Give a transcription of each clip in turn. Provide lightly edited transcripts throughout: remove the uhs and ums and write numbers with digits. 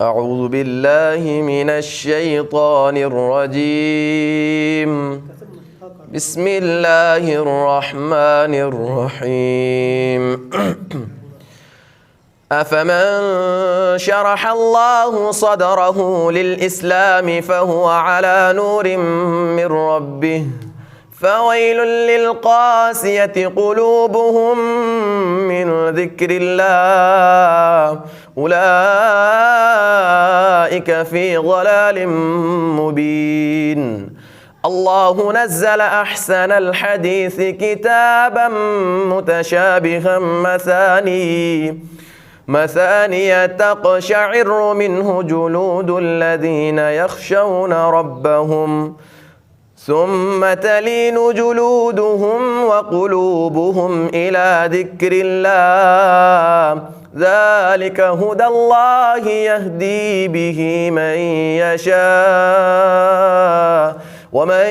أعوذ بالله من الشيطان الرجيم. بسم الله الرحمن الرحيم. أفمن شرح الله صدره للإسلام فهو على نور من ربه فويل للقاسية قلوبهم من ذكر الله أولئك في ضلال مبين. الله نزل أحسن الحديث كتابا متشابها مثانية تقشعر منه جلود الذين يخشون ربهم ثم تلين جلودهم وقلوبهم إلى ذكر الله ذلك هدى الله يهدي به من يشاء ومن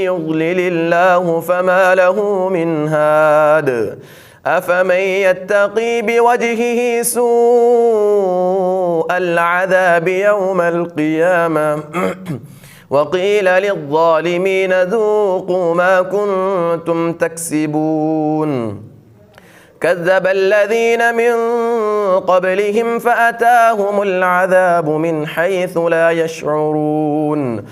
يضلل الله فما له من هاد. أفمن يتقي بوجهه سوء العذاب يوم القيامة وقيل للظالمين ذوقوا ما كنتم تكسبون. كذب الذين من قبلهم فأتاهم العذاب من حيث لا يشعرون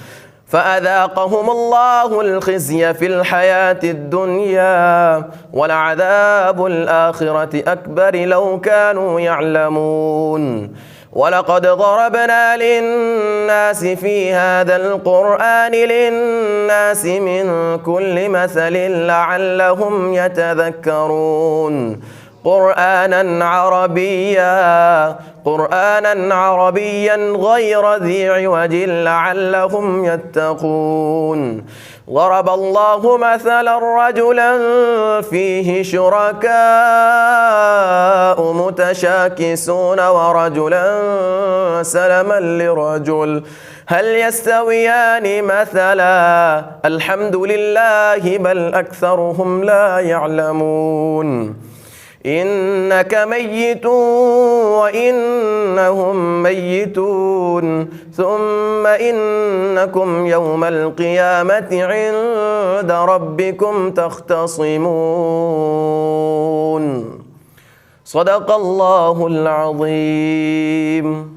فأذاقهم الله الخزي في الحياة الدنيا ولعذاب الآخرة أكبر لو كانوا يعلمون. ولقد ضربنا للناس في هذا القرآن للناس من كل مثل لعلهم يتذكرون. قرآنا عربيا غير ذي عوج لعلهم يتقون. ضرب الله مثلا رجلا فيه شركاء متشاكسون ورجلا سلما لرجل هل يستويان مثلا الحمد لله بل أكثرهم لا يعلمون. إنك ميت وإنهم ميتون ثم إنكم يوم القيامة عند ربكم تختصمون. صدق الله العظيم.